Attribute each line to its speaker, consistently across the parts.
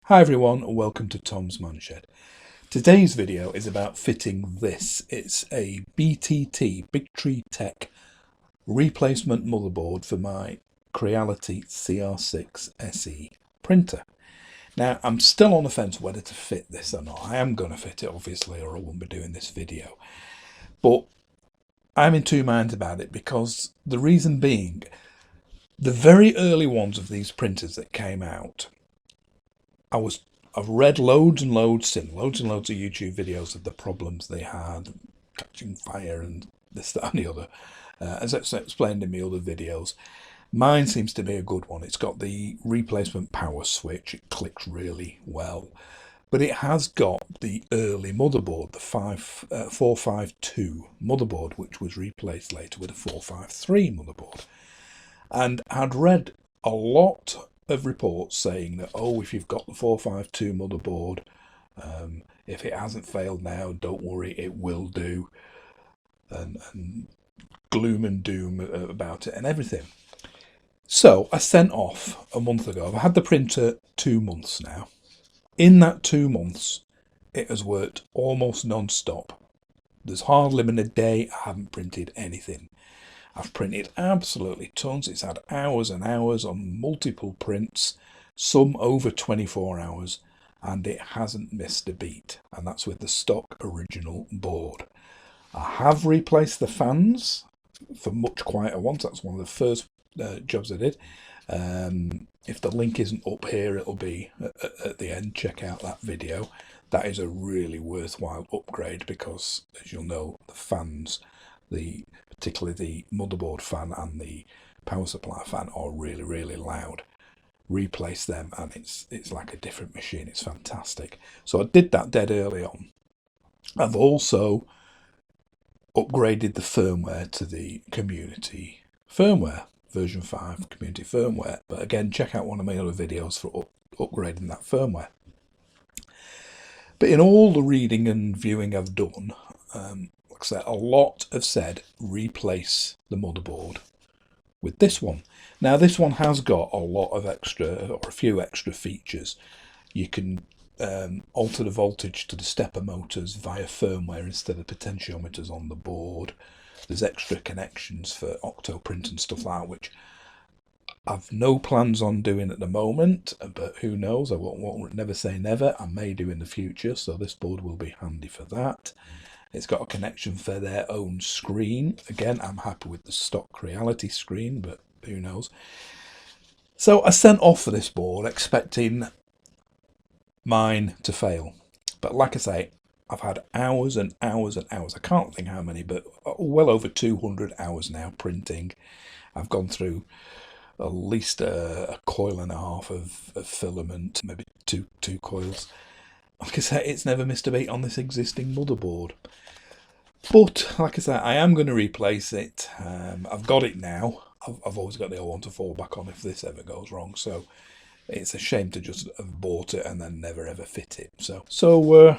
Speaker 1: Hi everyone, and welcome to Tom's Manshed. Today's video is about fitting this. It's a BigTreeTech replacement motherboard for my Creality CR6 SE printer. Now, I'm still on the fence whether to fit this or not. I am going to fit it, obviously, or I wouldn't be doing this video. But I'm in two minds about it because the reason being, the very early ones of these printers that came out, I've read loads and loads, seen loads and loads of YouTube videos of the problems they had, catching fire and this, that and the other. As I explained in my other videos, mine seems to be a good one. It's got the replacement power switch, it clicks really well. But it has got the early motherboard, the 452 motherboard, which was replaced later with a 453 motherboard. And I'd read a lot of reports saying that, oh, if you've got the 452 motherboard, if it hasn't failed now, don't worry, it will do, and gloom and doom about it and everything. So I sent off a month ago. I've had the printer 2 months now. In that 2 months, it has worked almost non-stop. There's hardly been a day I haven't printed anything. I've printed absolutely tons. It's had hours and hours on multiple prints, some over 24 hours, and it hasn't missed a beat. And that's with the stock original board. I have replaced the fans for much quieter ones. That's one of the first jobs I did. If the link isn't up here, it'll be at the end. Check out that video. That is a really worthwhile upgrade because, as you'll know, the fans, particularly the motherboard fan and the power supply fan, are really, really loud. Replace them and it's like a different machine. It's fantastic. So I did that dead early on. I've also upgraded the firmware to the community firmware, version 5 community firmware. But again, check out one of my other videos for upgrading that firmware. But in all the reading and viewing I've done, like I said, a lot have said replace the motherboard with this one. Now this one has got a lot of extra, or a few extra features. You can alter the voltage to the stepper motors via firmware instead of potentiometers on the board. There's extra connections for Octoprint and stuff like that, which I've no plans on doing at the moment, but who knows, I won't never say never. I may do in the future, so this board will be handy for that. It's got a connection for their own screen. Again, I'm happy with the stock Creality screen, but who knows. So I sent off for this board expecting mine to fail. But like I say, I've had hours and hours and hours. I can't think how many, but well over 200 hours now printing. I've gone through at least a coil and a half of filament, maybe two coils. Like I say, it's never missed a beat on this existing motherboard. But like I say, I am going to replace it. I've got it now. I've always got the old one to fall back on if this ever goes wrong. So it's a shame to just have bought it and then never ever fit it. So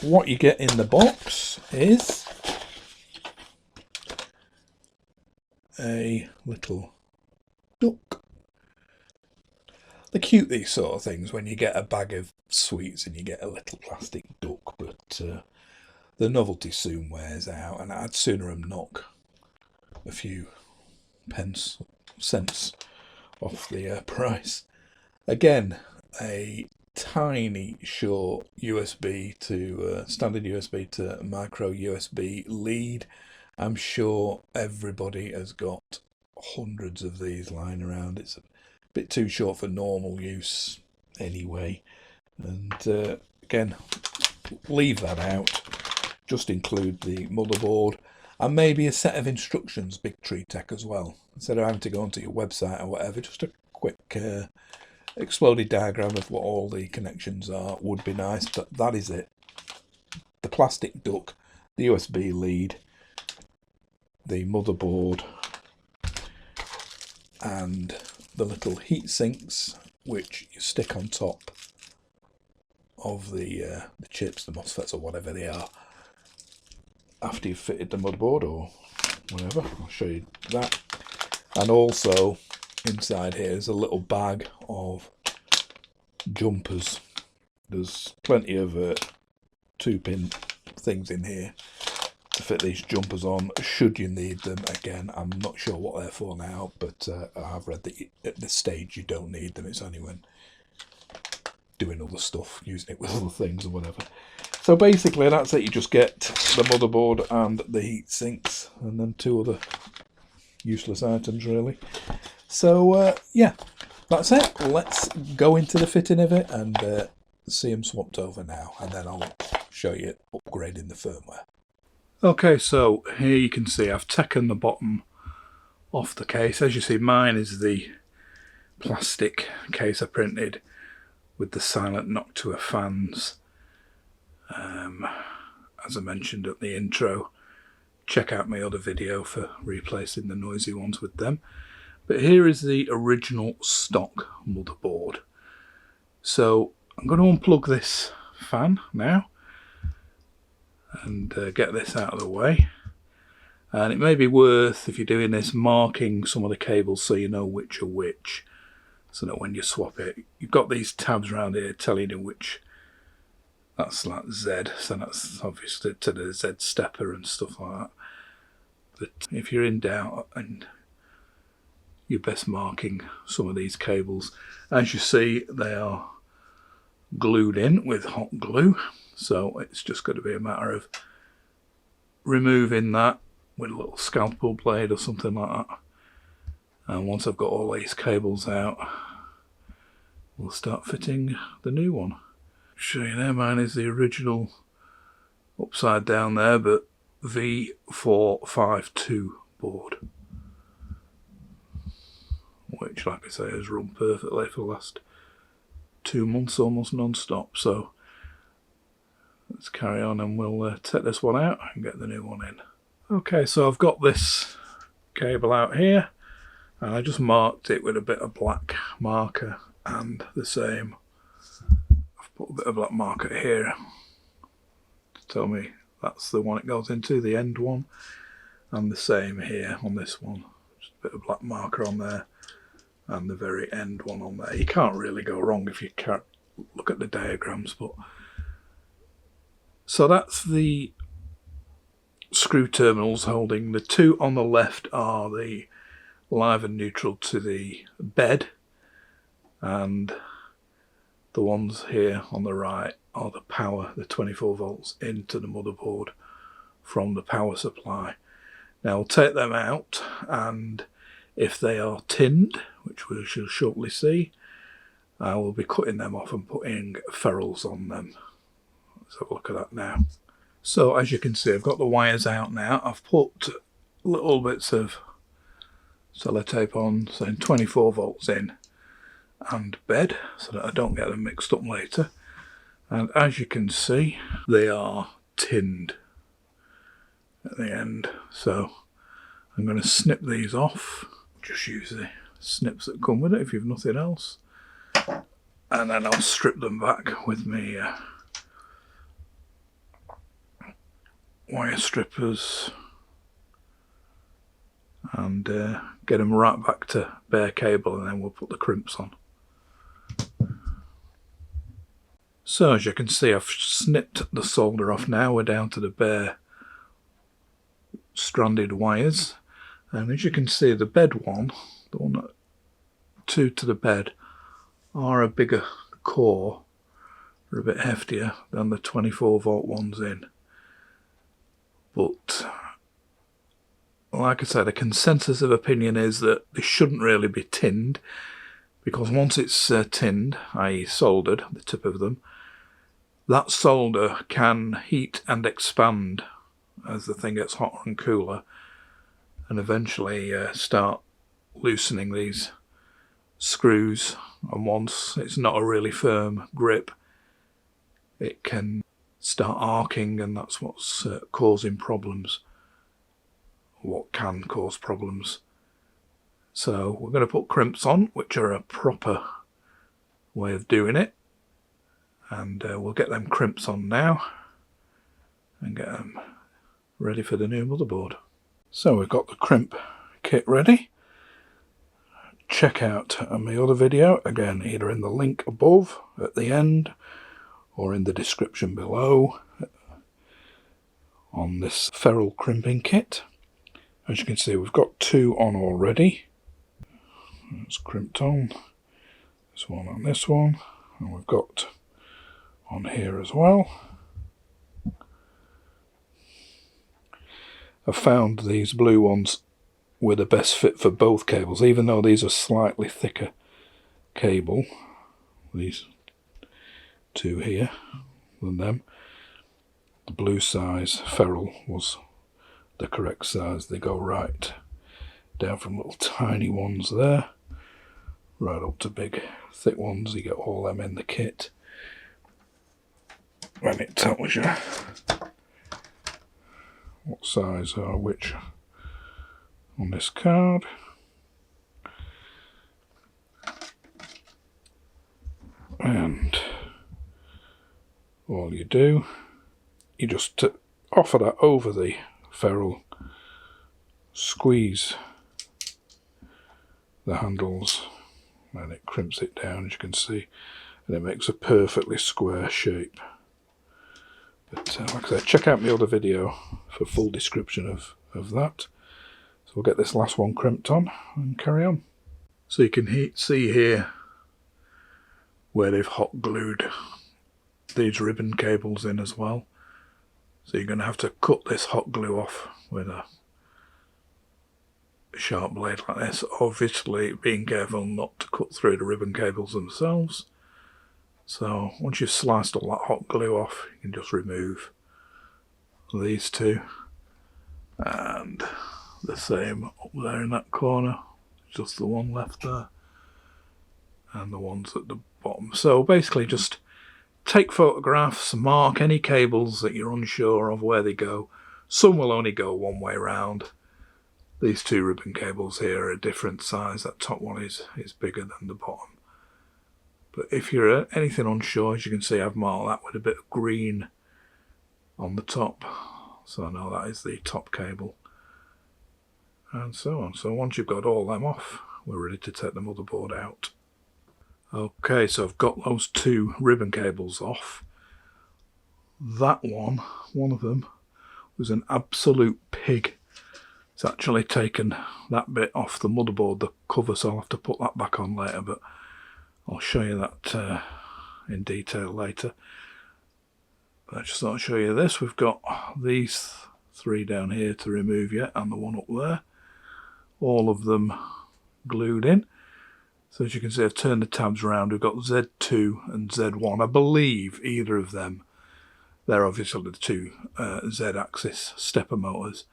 Speaker 1: what you get in the box is a little duck. They're cute, these sort of things, when you get a bag of sweets and you get a little plastic duck, but the novelty soon wears out, and I'd sooner them knock a few cents off the price. Again, a tiny short USB to standard USB to micro USB lead. I'm sure everybody has got hundreds of these lying around. It's a bit too short for normal use anyway, and again, leave that out. Just include the motherboard and maybe a set of instructions, BigTreeTech as well, instead of having to go onto your website or whatever. Just a quick exploded diagram of what all the connections are would be nice. But that is it: the plastic duck, the USB lead, the motherboard, and the little heat sinks which you stick on top of the chips, the MOSFETs or whatever they are, after you've fitted the motherboard or whatever. I'll show you that. And also inside here is a little bag of jumpers. There's plenty of 2-pin things in here to fit these jumpers on should you need them. Again, I'm not sure what they're for now, but I have read that at this stage you don't need them. It's only when doing other stuff, using it with other things or whatever. So basically that's it. You just get the motherboard and the heat sinks, and then 2 other useless items really. So yeah, that's it. Let's go into the fitting of it and see them swapped over now, and then I'll show you upgrading the firmware. Okay, so here you can see I've taken the bottom off the case. As you see, mine is the plastic case I printed with the silent Noctua fans. As I mentioned at the intro, check out my other video for replacing the noisy ones with them. But here is the original stock motherboard. So I'm going to unplug this fan now and get this out of the way. And it may be worth, if you're doing this, marking some of the cables so you know which are which, so that when you swap it, you've got these tabs around here telling you which. That's like Z, so that's obviously to the Z stepper and stuff like that. But if you're in doubt, and you're best marking some of these cables. As you see, they are glued in with hot glue, so it's just going to be a matter of removing that with a little scalpel blade or something like that. And once I've got all these cables out, we'll start fitting the new one. Show you there, mine is the original upside down there, but V452 board, which, like I say, has run perfectly for the last 2 months, almost non-stop. So let's carry on and we'll take this one out and get the new one in. Okay, so I've got this cable out here, and I just marked it with a bit of black marker, and the same, I've put a bit of black marker here to tell me that's the one it goes into, the end one, and the same here on this one, just a bit of black marker on there, and the very end one on there. You can't really go wrong if you can't look at the diagrams. But so that's the screw terminals holding. The 2 on the left are the live and neutral to the bed, and the ones here on the right are the power, the 24 volts into the motherboard from the power supply. Now we'll take them out, and if they are tinned, which we shall shortly see, I will be cutting them off and putting ferrules on them. Let's have a look at that now. So as you can see, I've got the wires out now. I've put little bits of sellotape on saying 24 volts in and bed, so that I don't get them mixed up later. And as you can see, they are tinned at the end. So I'm going to snip these off. Just use the snips that come with it if you've nothing else. And then I'll strip them back with me wire strippers and get them right back to bare cable, and then we'll put the crimps on. So as you can see, I've snipped the solder off now. We're down to the bare stranded wires, and as you can see, the bed one, the one that 2 to the bed, are a bigger core, are a bit heftier than the 24 volt ones in. But like I said, the consensus of opinion is that they shouldn't really be tinned, because once it's tinned, i.e. soldered, the tip of them, that solder can heat and expand as the thing gets hotter and cooler, and eventually start loosening these screws. And once it's not a really firm grip, it can start arcing, and that's what's causing problems, what can cause problems. So we're going to put crimps on, which are a proper way of doing it, and we'll get them crimps on now and get them ready for the new motherboard. So we've got the crimp kit ready. check out my other video, again either in the link above at the end or in the description below, on this ferrule crimping kit. As you can see, we've got 2 on already. It's crimped on, this one and this one, and we've got on here as well. I found these blue ones were the best fit for both cables, even though these are slightly thicker cable, these 2 here, than them. The blue size ferrule was the correct size. They go right down from little tiny ones there, right up to big thick ones. You get all them in the kit. And it tells you what size are which on this card. And all you do, you just offer that over the ferrule, squeeze the handles, and it crimps it down, as you can see, and it makes a perfectly square shape. But like I said, check out my other video for full description of that. So we'll get this last one crimped on and carry on. So you can see here where they've hot glued these ribbon cables in as well. So you're going to have to cut this hot glue off with a sharp blade like this, obviously being careful not to cut through the ribbon cables themselves. So once you've sliced all that hot glue off, you can just remove these 2, and the same up there in that corner, just the one left there, and the ones at the bottom. So basically just take photographs, mark any cables that you're unsure of where they go. Some will only go one way round. These 2 ribbon cables here are a different size. That top one is bigger than the bottom. But if you're anything unsure, as you can see, I've marked that with a bit of green on the top. So I know that is the top cable. And so on. So once you've got all them off, we're ready to take the motherboard out. Okay, so I've got those 2 ribbon cables off. That one of them, was an absolute pig. It's actually taken that bit off the motherboard, the cover, so I'll have to put that back on later, but I'll show you that in detail later. But I just thought I'd show you this. We've got these 3 down here to remove yet, and the one up there. All of them glued in. So as you can see, I've turned the tabs around. We've got Z2 and Z1. I believe either of them, they're obviously the 2 Z-axis stepper motors.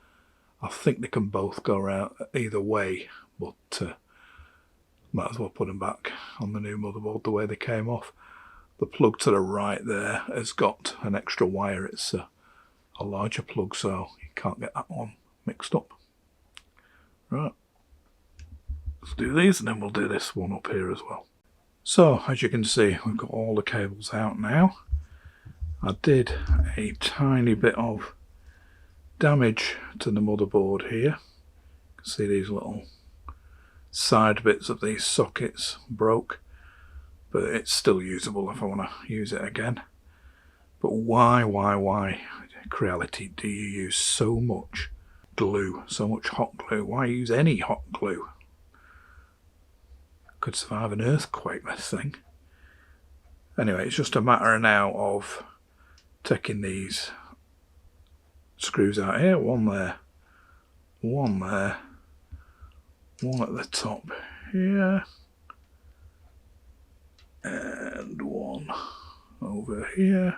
Speaker 1: I think they can both go around either way, but might as well put them back on the new motherboard the way they came off. The plug to the right there has got an extra wire. It's a larger plug, so you can't get that one mixed up. Right. Let's do these, and then we'll do this one up here as well. So as you can see, we've got all the cables out now. I did a tiny bit of damage to the motherboard here. You can see these little side bits of these sockets broke, but it's still usable if I want to use it again. But why Creality do you use so much glue, so much hot glue? Why use any hot glue? Could survive an earthquake, this thing. Anyway, it's just a matter now of taking these screws out here, one there, one there, one at the top here, and one over here,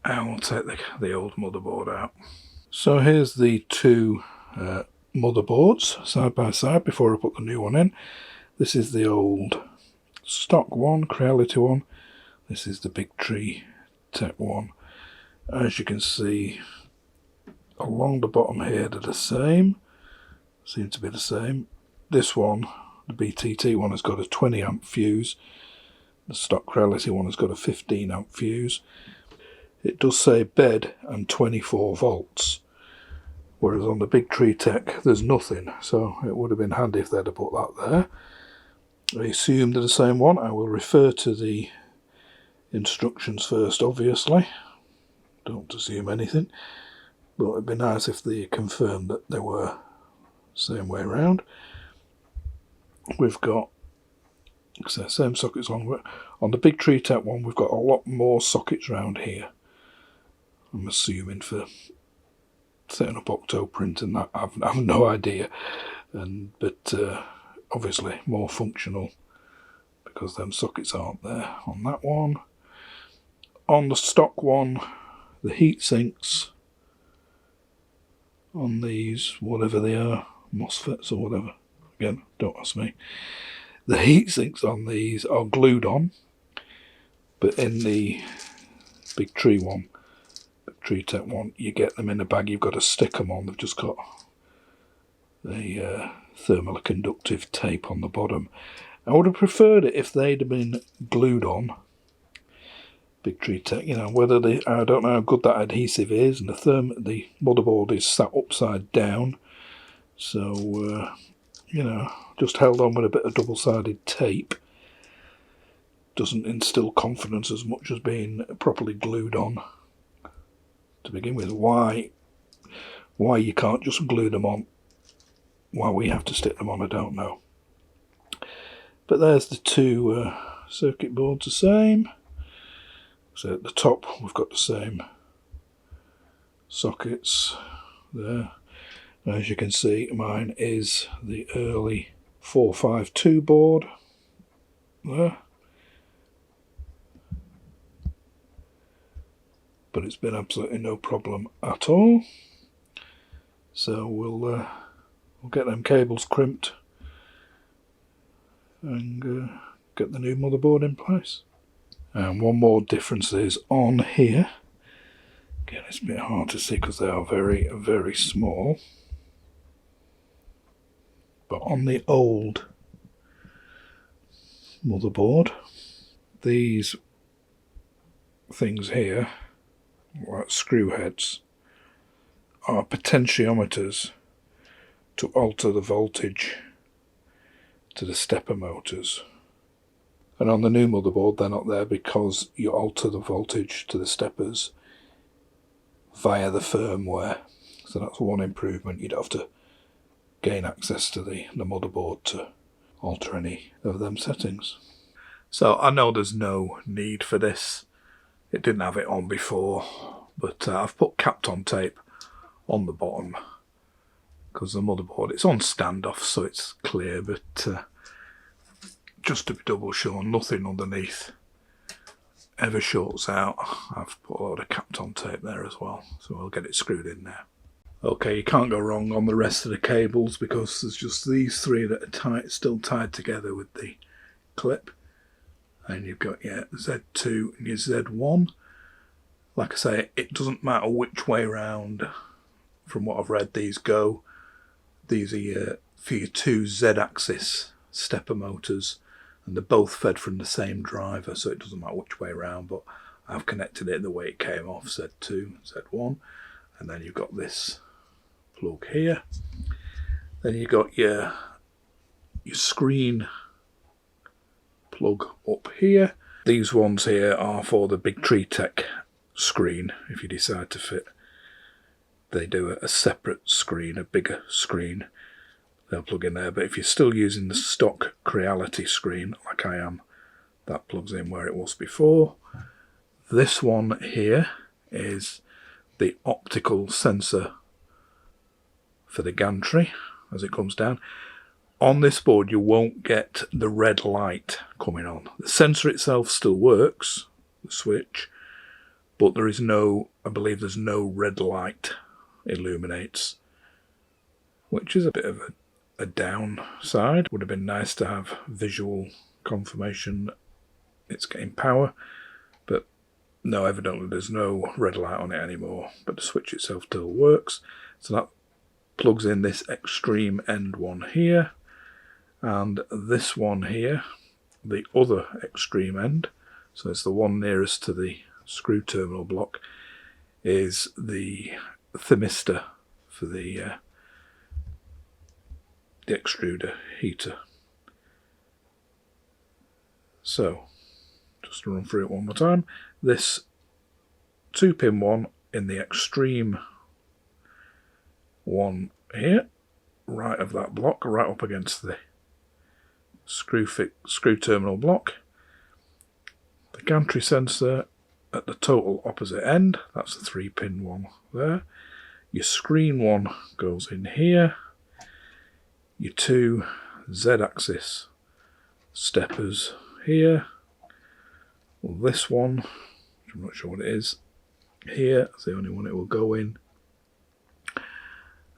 Speaker 1: and we'll take the old motherboard out. So here's the 2 motherboards side by side before I put the new one in. This is the old stock one, Creality one. This is the BigTreeTech one. As you can see, along the bottom here, they're the same. Seem to be the same. This one, the BTT one, has got a 20 amp fuse. The stock Creality one has got a 15 amp fuse. It does say bed and 24 volts. whereas on the BigTreeTech there's nothing, so it would have been handy if they'd have put that there. I assume they're the same one. I will refer to the instructions first, obviously. Don't assume anything, but it'd be nice if they confirmed that they were the same way around. We've got same sockets on. On the BigTreeTech one, we've got a lot more sockets around here. I'm assuming for setting up Octoprint and that. I've no idea, but obviously more functional because them sockets aren't there on that one. On the stock one, the heat sinks on these, whatever they are, MOSFETs or whatever. Again, don't ask me. The heat sinks on these are glued on, but in the BigTreeTech one, you get them in a bag. You've got to stick them on. They've just got a thermal conductive tape on the bottom. I would have preferred it if they'd have been glued on. BigTreeTech, you know, whether they, I don't know how good that adhesive is, and the motherboard is sat upside down, so you know, just held on with a bit of double-sided tape doesn't instill confidence as much as being properly glued on to begin with. Why you can't just glue them on, why we have to stick them on, I don't know. But there's the two circuit boards, the same. So at the top we've got the same sockets there. As you can see, mine is the early 452 board there. But it's been absolutely no problem at all. So we'll get them cables crimped and get the new motherboard in place. And one more difference is on here. Again, it's a bit hard to see because they are very, very small. But on the old motherboard, these things here, like screw heads, are potentiometers to alter the voltage to the stepper motors. And on the new motherboard, they're not there because you alter the voltage to the steppers via the firmware. So that's one improvement. You don't have to gain access to the motherboard to alter any of them settings. So I know there's no need for this. It didn't have it on before, but I've put Kapton tape on the bottom because the motherboard, it's on standoff, so it's clear, but just to be double sure, nothing underneath ever shorts out. I've put a lot of Kapton tape there as well, so I'll get it screwed in now. Okay, you can't go wrong on the rest of the cables because there's just these three that are still tied together with the clip. And you've got your Z2 and your Z1. Like I say, it doesn't matter which way round. From what I've read, these go. These are for your two Z-axis stepper motors, and they're both fed from the same driver, so it doesn't matter which way round. But I've connected it the way it came off, Z2, Z1, and then you've got this plug here. Then you've got your screen plug up here. These ones here are for the BigTreeTech screen. If you decide to fit, they do a separate screen, a bigger screen. They'll plug in there. But if you're still using the stock Creality screen, like I am, that plugs in where it was before. This one here is the optical sensor for the gantry as it comes down. On this board you won't get the red light coming on. The sensor itself still works, the switch, but there is no, I believe there's no red light illuminates, which is a bit of a downside. Would have been nice to have visual confirmation that it's getting power, but no, evidently there's no red light on it anymore, but the switch itself still works. So that plugs in this extreme end one here, and this one here, the other extreme end, so it's the one nearest to the screw terminal block, is the thermistor for the extruder heater. So just to run through it one more time, this 2-pin one in the extreme one here, right of that block, right up against the screw terminal block. The gantry sensor at the total opposite end, that's the 3-pin one there. Your screen one goes in here. Your 2 Z-axis steppers here. Well, this one, which I'm not sure what it is, here is the only one it will go in.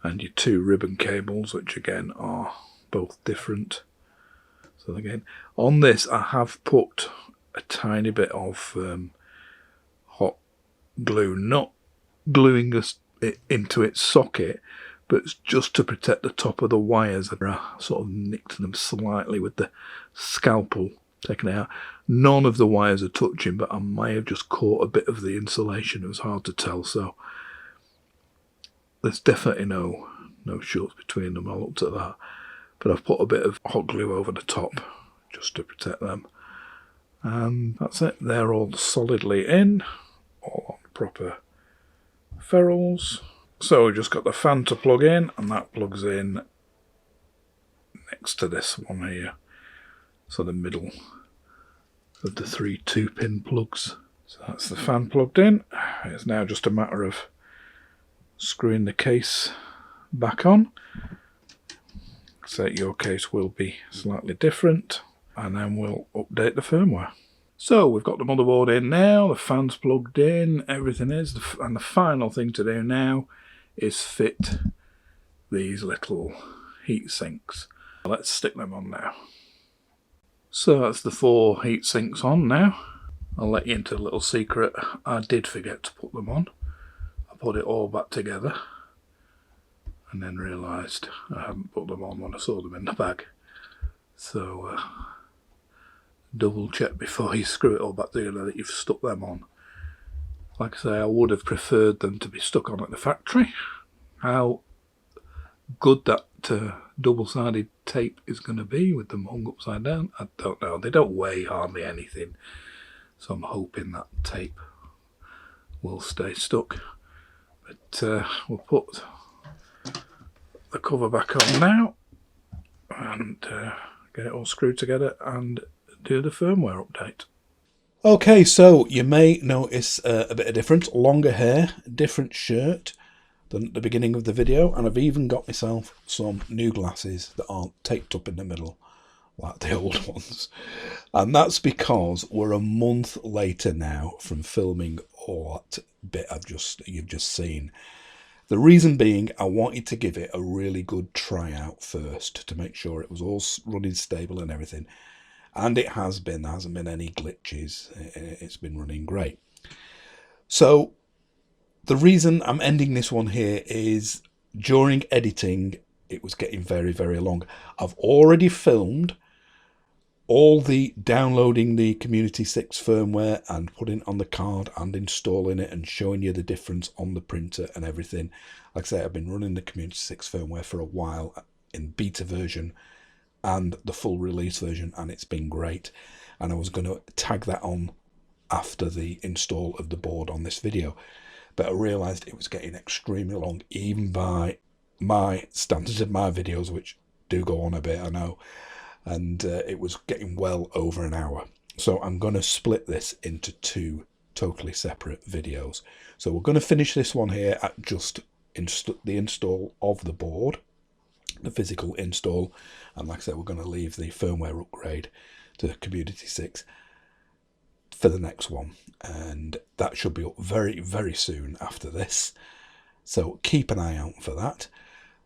Speaker 1: And your 2 ribbon cables, which again are both different. So again, on this I have put a tiny bit of hot glue, not gluing it into its socket, but it's just to protect the top of the wires. I sort of nicked them slightly with the scalpel, taken it out. None of the wires are touching, but I may have just caught a bit of the insulation. It was hard to tell, so there's definitely no shorts between them. I looked at that, but I've put a bit of hot glue over the top just to protect them. And that's it. They're all solidly in, all on proper ferrules. So we've just got the fan to plug in, and that plugs in next to this one here. So the middle of the 3 2-pin plugs. So that's the fan plugged in. It's now just a matter of screwing the case back on. So your case will be slightly different, and then we'll update the firmware. So we've got the motherboard in now, the fan's plugged in, everything is, and the final thing to do now is fit these little heat sinks. Let's stick them on now. So that's the 4 heat sinks on now. I'll let you into a little secret. I did forget to put them on. I put it all back together and then realised I hadn't put them on when I saw them in the bag. So double check before you screw it all back together that you've stuck them on. Like I say, I would have preferred them to be stuck on at the factory. How good that double-sided tape is going to be with them hung upside down, I don't know. They don't weigh hardly anything, so I'm hoping that tape will stay stuck. But we'll put the cover back on now and get it all screwed together and do the firmware update. Okay, so you may notice a bit of difference. Longer hair, different shirt than at the beginning of the video, and I've even got myself some new glasses that aren't taped up in the middle like the old ones. And that's because we're a month later now from filming all that bit you've just seen. The reason being, I wanted to give it a really good try out first to make sure it was all running stable and everything. And it has been. There hasn't been any glitches. It's been running great. So the reason I'm ending this one here is during editing, it was getting very, very long. I've already filmed all the downloading the Community 6 firmware and putting it on the card and installing it and showing you the difference on the printer and everything. Like I say, I've been running the Community 6 firmware for a while in beta version and the full release version, and it's been great. And I was going to tag that on after the install of the board on this video, but I realized it was getting extremely long, even by my standards of my videos, which do go on a bit, I know, and it was getting well over an hour. So I'm going to split this into 2 totally separate videos. So we're going to finish this one here at just the install of the board, the physical install, and like I said, we're going to leave the firmware upgrade to Community 6 for the next one, and that should be up very, very soon after this, so keep an eye out for that.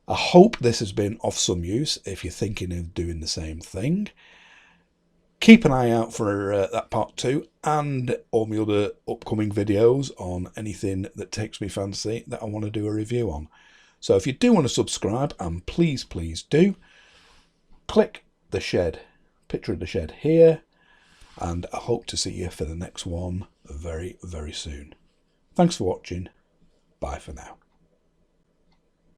Speaker 1: I hope this has been of some use if you're thinking of doing the same thing. Keep an eye out for that part 2 and all my other upcoming videos on anything that takes me fancy that I want to do a review on. So if you do want to subscribe, and please do, click the shed, picture of the shed here, and I hope to see you for the next one very, very soon. Thanks for watching. Bye for now.